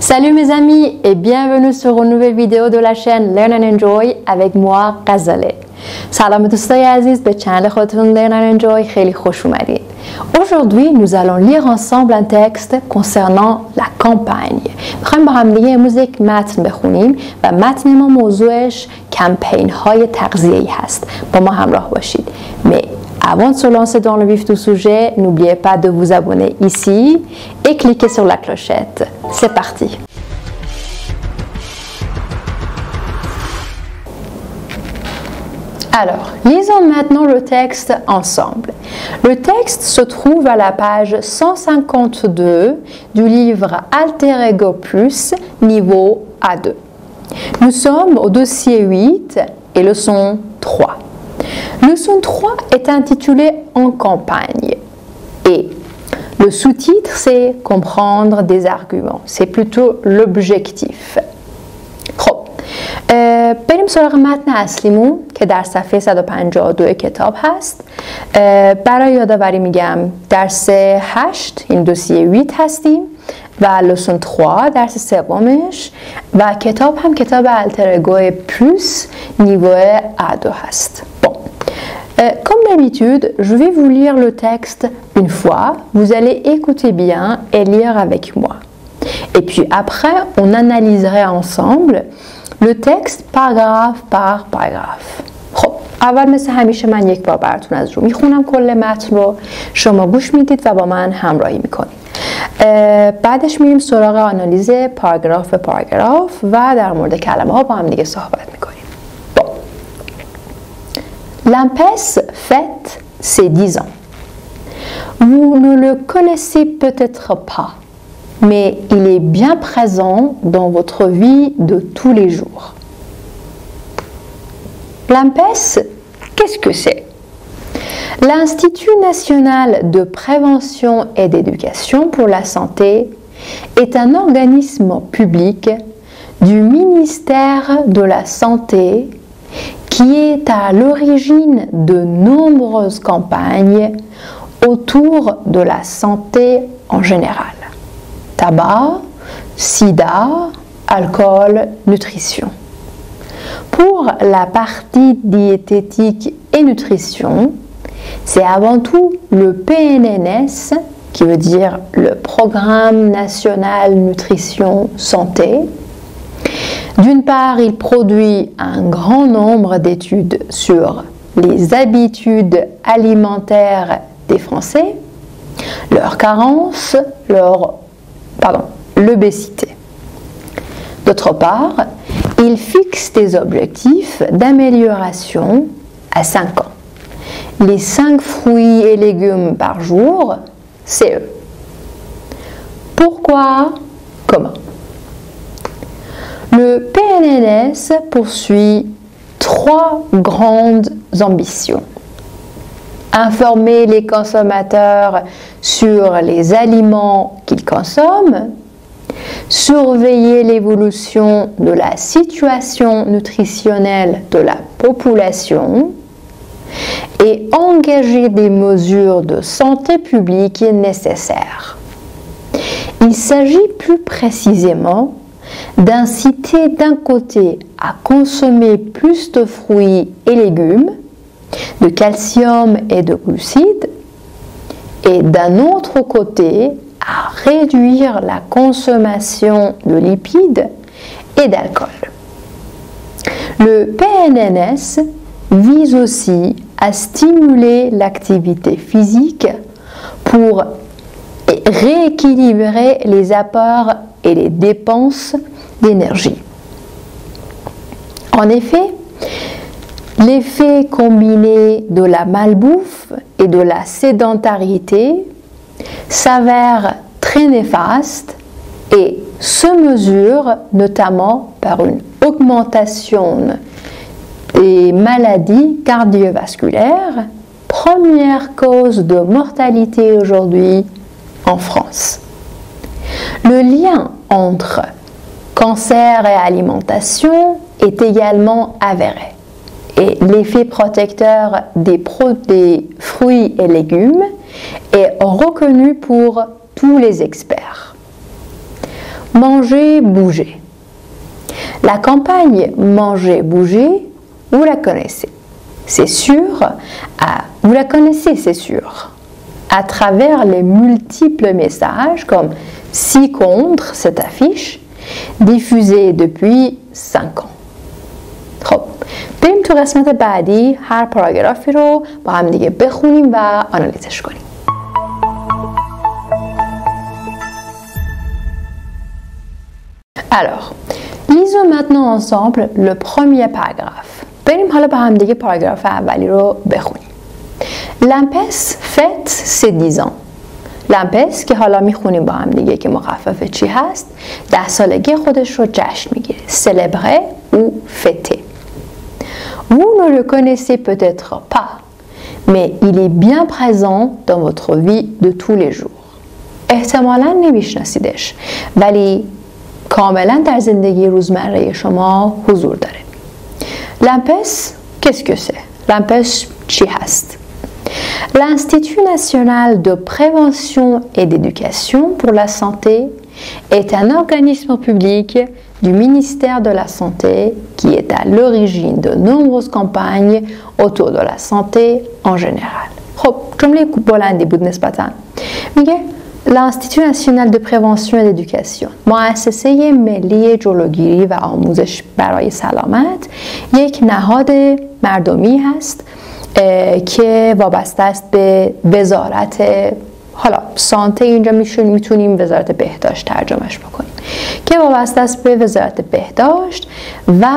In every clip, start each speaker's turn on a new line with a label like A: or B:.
A: Salut mes amis et bienvenue sur une nouvelle vidéo de la chaîne Learn and Enjoy avec moi غزاله. سلام دوستای عزیز به چنل خودتون Learn and Enjoy خیلی خوش اومدید. Aujourd'hui, nous allons lire ensemble un texte concernant la campagne. میخوایم با هم دیگه امروز یک متن بخونیم و متن ما موضوعش کمپین های تغذیه‌ای هست. با ما همراه باشید. Mais avant de se lancer dans le vif du sujet, n'oubliez pas de vous abonner ici et cliquez sur la clochette. C'est parti. Alors, lisons maintenant le texte ensemble. Le texte se trouve à la page 152 du livre Alter Ego Plus, niveau A2. Nous sommes au dossier 8 et leçon 3. Leçon 3 est intitulée En campagne et le sous-titre c'est Comprendre des arguments. C'est plutôt l'objectif. بریم سراغ متن اصلیمون که در صفحه 152 کتاب هست. برای یادآوری میگم درس 8 این دوسیه 8 هستیم و لسون 3 درس سومش و کتاب هم کتاب التر ایگو پلوس niveau A2 هست. Bon. Comme d'habitude, je vais vous lire le texte une fois. Vous allez écouter bien et lire avec moi. Et puis après, on analyserait ensemble le texte paragraphe par paragraphe. خب اول مثل همیشه من یک بار براتون از رو میخونم کل متن رو، شما گوش میدید و با من همراهی میکنید. بعدش میریم سراغ آنالیز پاراگراف به پاراگراف و در مورد کلمه ها با هم دیگه صحبت میکنیم. Bon. Lampès fête ses 10 ans. Vous ne le connaissez peut-être pas, mais il est bien présent dans votre vie de tous les jours. L'ANPES, qu'est-ce que c'est? L'Institut national de prévention et d'éducation pour la santé est un organisme public du ministère de la Santé qui est à l'origine de nombreuses campagnes autour de la santé en général. Tabac, sida, alcool, nutrition. Pour la partie diététique et nutrition, c'est avant tout le PNNS, qui veut dire le Programme National Nutrition Santé. D'une part, il produit un grand nombre d'études sur les habitudes alimentaires des Français, leurs carences, l'obésité. D'autre part, il fixe des objectifs d'amélioration à 5 ans. Les 5 fruits et légumes par jour, c'est eux. Pourquoi? Comment? Le PNNS poursuit 3 grandes ambitions. Informer les consommateurs sur les aliments qu'ils consomment, surveiller l'évolution de la situation nutritionnelle de la population et engager des mesures de santé publique nécessaires. Il s'agit plus précisément d'inciter d'un côté à consommer plus de fruits et légumes, de calcium et de glucides, et d'un autre côté à réduire la consommation de lipides et d'alcool. Le PNNS vise aussi à stimuler l'activité physique pour rééquilibrer les apports et les dépenses d'énergie. En effet, l'effet combiné de la malbouffe et de la sédentarité s'avère très néfaste et se mesure notamment par une augmentation des maladies cardiovasculaires, première cause de mortalité aujourd'hui en France. Le lien entre cancer et alimentation est également avéré. Et l'effet protecteur des fruits et légumes est reconnu pour tous les experts. Manger, bouger. La campagne Manger, bouger, vous la connaissez. C'est sûr, vous la connaissez, c'est sûr, à travers les multiples messages comme ci contre cette affiche, diffusée depuis 5 ans. خب بریم تو قسمت بعدی هر پاراگرافی رو با هم دیگه بخونیم و آنالیزش کنیم. Alors, lisons maintenant ensemble le premier paragraphe. بریم حالا با هم دیگه پاراگراف اولی رو بخونیم. لمپس fête ses 10 ans. لمپس که حالا میخونیم با هم دیگه که مخفف چی هست، 10 سالگی خودش رو جشن میگیره. célébrer ou fêter. Vous ne le connaissez peut-être pas, mais il est bien présent dans votre vie de tous les jours. احتمالاً نمیشناسیدش، ولی کاملا در زندگی روزمره شما حضور داره. لمپس qu'est-ce que c'est? لمپس چی هست؟ L'Institut national de prévention et d'éducation pour la santé est un organisme public du ministère de la Santé qui est à l'origine de nombreuses campagnes autour de la santé en général. خب جمله بلندی بود نسبتاً. میگه l'Institut national de prévention et d'éducation مؤسسه ملی جلوگیری و آموزش برای سلامت یک نهاد مردمی هست که وابسته است به وزارت، حالا سانته اینجا میتونیم وزارت بهداشت ترجمهش بکنیم، که وابسته است به وزارت بهداشت و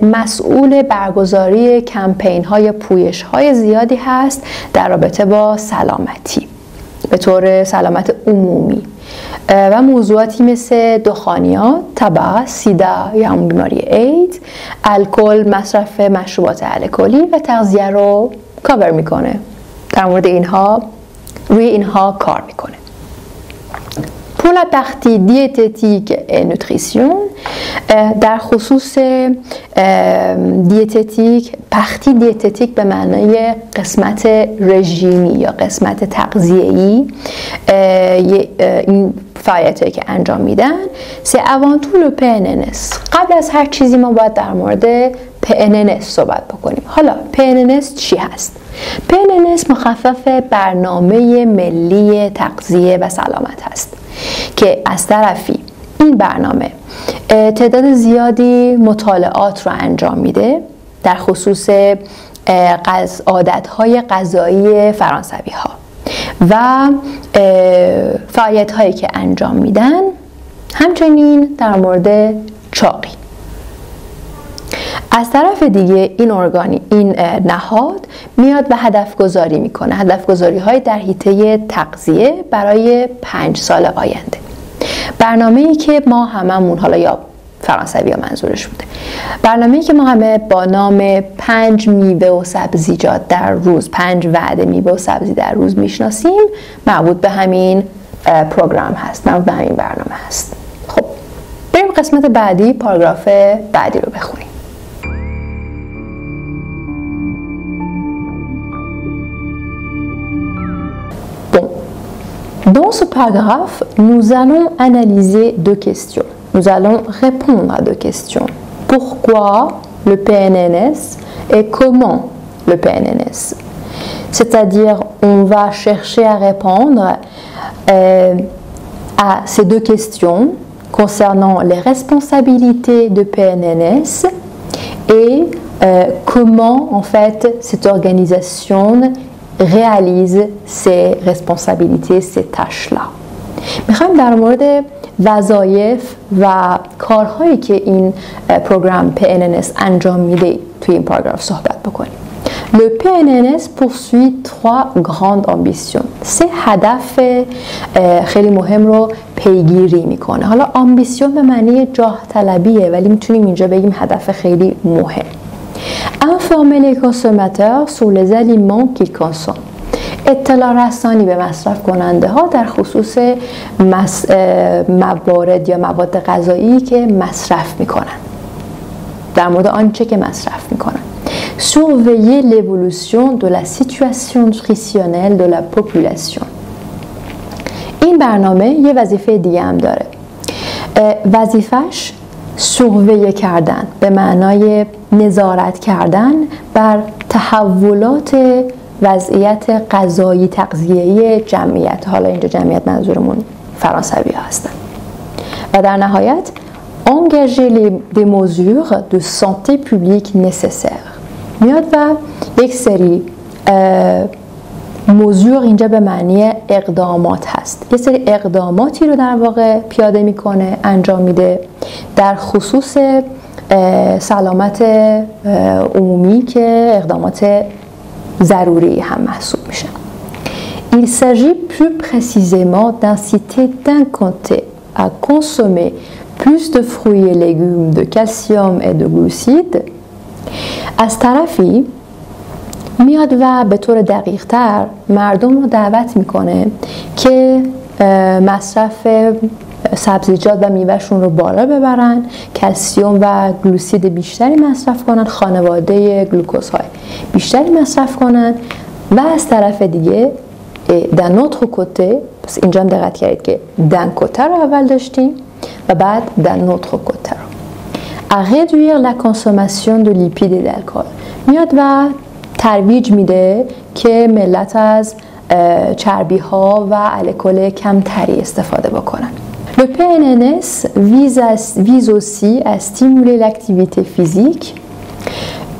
A: مسئول برگزاری کمپین های پویش های زیادی هست در رابطه با سلامتی به طور سلامت عمومی و موضوعاتی مثل دخانیات، تبع، سیدا یا همون بیماری اید، الکل، مصرف مشروبات الکلی و تغذیه رو کاور میکنه. در مورد روی اینها کار میکنه. Pour la partie diététique et nutrition در خصوص دیتتیک، پختی دیتتیک به معنای قسمت رژیمی یا قسمت تغذیه‌ای، این فعالیتایی که انجام میدن، c'est avant tout le PNNS. قبل از هر چیزی ما باید در مورد PNNS صحبت بکنیم. حالا PNNS چی هست؟ PNNS مخفف برنامه ملی تغذیه و سلامت هست که از طرفی این برنامه تعداد زیادی مطالعات رو انجام میده در خصوص عادتهای غذایی فرانسوی ها و فعالیت هایی که انجام میدن، همچنین در مورد چاقی. از طرف دیگه این نهاد میاد و هدف گذاری میکنه، هدف گذاری های در حیطه تغذیه برای 5 سال آینده. برنامه‌ای که ما هممون، حالا یا فرانسوی ها منظورش بوده، برنامه‌ای که ما همه با نام 5 میوه و سبزیجات در روز، 5 وعده میوه و سبزی در روز میشناسیم، مربوط به همین پروگرام هست، مربوط به همین برنامه هست. خب بریم قسمت بعدی، پاراگراف بعدی رو بخونیم. Dans ce paragraphe, nous allons analyser 2 questions. Nous allons répondre à 2 questions. Pourquoi le PNNS et comment le PNNS? C'est-à-dire, on va chercher à répondre à ces 2 questions concernant les responsabilités de PNNS et comment, en fait, cette organisation réalise ces responsabilités, ces tâches-là. میخوایم در مورد وظایف و کارهایی که این پروگرام PNNS انجام میده توی این پاراگراف صحبت بکنیم. Le PNNS poursuit 3 grandes ambitions. 3 هدف خیلی مهم رو پیگیری میکنه. حالا آمبیسیون به معنی جاه طلبیه، ولی میتونیم اینجا بگیم هدف خیلی مهم. Informer les consommateurs sur les aliments qu'ils consomment. اطلاع رسانی به مصرف کننده ها در خصوص موارد یا مواد غذایی که مصرف میکنن، در مورد آنچه که مصرف میکنن. Surveiller l'évolution de la situation nutritionnelle de la population. این برنامه یه وظیفه دیگه هم داره. وظیفش سرویه کردن به معنای نظارت کردن بر تحولات وضعیت غذایی تغذیه‌ای جمعیت. حالا اینجا جمعیت منظورمون فرانسوی ها هستن. و در نهایت engager des mesures de santé publique nécessaires. میاد و یک سری موضوع اینجا به معنی اقدامات هست. یه سری اقداماتی رو در واقع پیاده میکنه، انجام میده در خصوص سلامت عمومی که اقدامات ضروری هم محسوب میشن. Il s'agit plus précisément d'inciter d'un côté à consommer plus de fruits et légumes, de calcium et de glucides. از طرفی میاد و به طور دقیق تر مردم رو دعوت میکنه که مصرف سبزیجات و میوهشون رو بالا ببرن، کلسیوم و گلوسید بیشتری مصرف کنن، خانواده گلوکوزهای بیشتری مصرف کنن. و از طرف دیگه d'un autre côté، پس اینجا هم دقت کردید که d'un côté رو اول داشتیم و بعد d'un autre côté رو à réduire la consommation de lipides et d'alcool. میاد و ترویج میده که ملت از چربی ها و الکل کمتری استفاده بکنن. Le PNNS vise aussi à stimuler l'activité physique.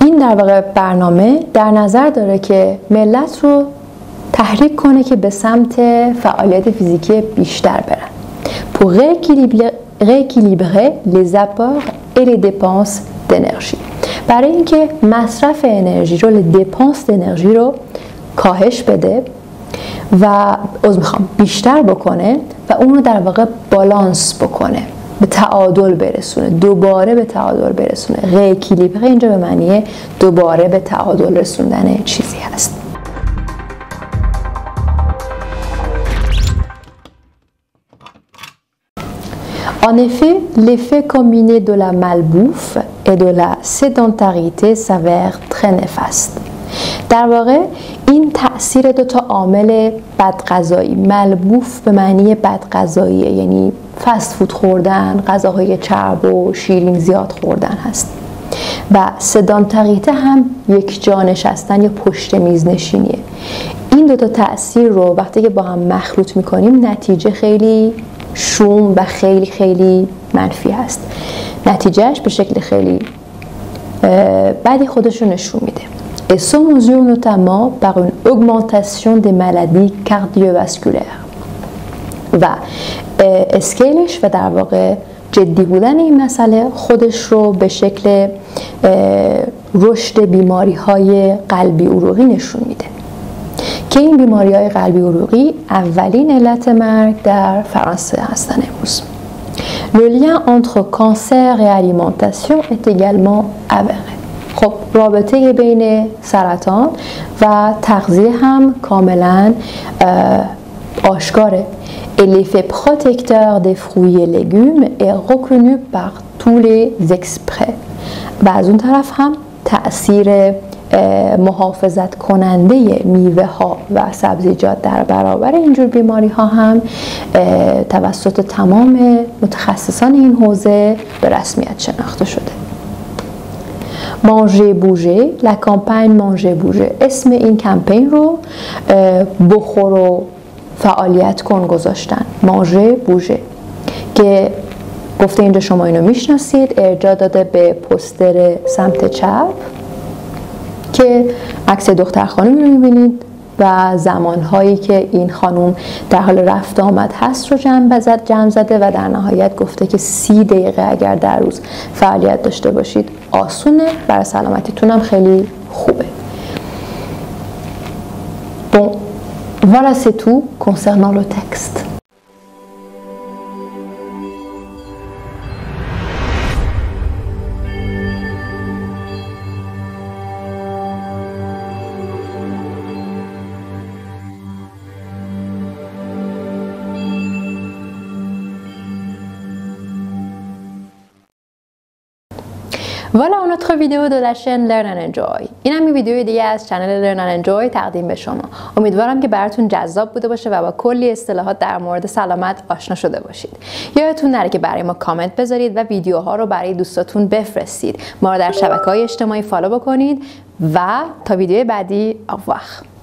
A: این در واقع برنامه در نظر داره که ملت رو تحریک کنه که به سمت فعالیت فیزیکی بیشتر برن. Pour rééquilibrer les apports et les dépenses d'énergie. برای اینکه مصرف انرژی رو، دپانس انرژی رو کاهش بده و بیشتر بکنه و اون رو در واقع بالانس بکنه، به تعادل برسونه، دوباره به تعادل برسونه. ری‌اکیلیبره اینجا به معنی دوباره به تعادل رسوندن چیزی هست. En effet, l'effet combiné de la malbouffe et de la sédentarité s'avère très néfaste. در واقع این تأثیر دو تا عامل بدغذایی، ملبوف به معنی بدغذایی یعنی فست فود خوردن، غذاهای چرب و شیرین زیاد خوردن هست و سدانتاریته هم یک جا نشستن یا پشت میز نشینیه. این دو تا تأثیر رو وقتی که با هم مخلوط میکنیم نتیجه خیلی شوم و خیلی خیلی منفی هست. نتیجهش به شکل خیلی بدی خودش رو نشون میده. Et se mesure notamment par une augmentation des maladies cardiovasculaires. و اسکیلش و در واقع جدی بودن این مسئله خودش رو به شکل رشد بیماری های قلبی عروقی نشون میده که این بیماری های قلبی عروقی اولین علت مرگ در فرانسه هستن امروز. Le lien entre cancer et alimentation est également avéré. خب رابطه بین سرطان و تغذیه هم کاملا آشکاره. Et l'effet protecteur des fruits et légumes est reconnu par tous les experts. و از اون طرف هم تأثیر محافظت کننده میوه ها و سبزیجات در برابر اینجور بیماری ها هم توسط تمام متخصصان این حوزه به رسمیت شناخته شده. Manger bouger، la campagne Manger bouger، اسم این کمپین رو بخور و فعالیت کن گذاشتن. Manger bouger که گفته اینجا شما اینو میشناسید، ارجاع داده به پوستر سمت چپ که عکس دختر خانمی رو میبینید و زمانهایی که این خانم در حال رفت آمد هست رو جمع زده و در نهایت گفته که 30 دقیقه اگر در روز فعالیت داشته باشید آسونه، برای سلامتیتون هم خیلی خوبه. Bon, voilà c'est tout concernant le texte. Voilà un autre vidéo de la chaîne Learn and Enjoy. این هم ویدیوی دیگه از چنل Learn and Enjoy تقدیم به شما. امیدوارم که براتون جذاب بوده باشه و با کلی اصطلاحات در مورد سلامت آشنا شده باشید. یادتون نره که برای ما کامنت بذارید و ویدیوها رو برای دوستاتون بفرستید. ما رو در شبکه‌های اجتماعی فالو بکنید و تا ویدیوی بعدی، au revoir.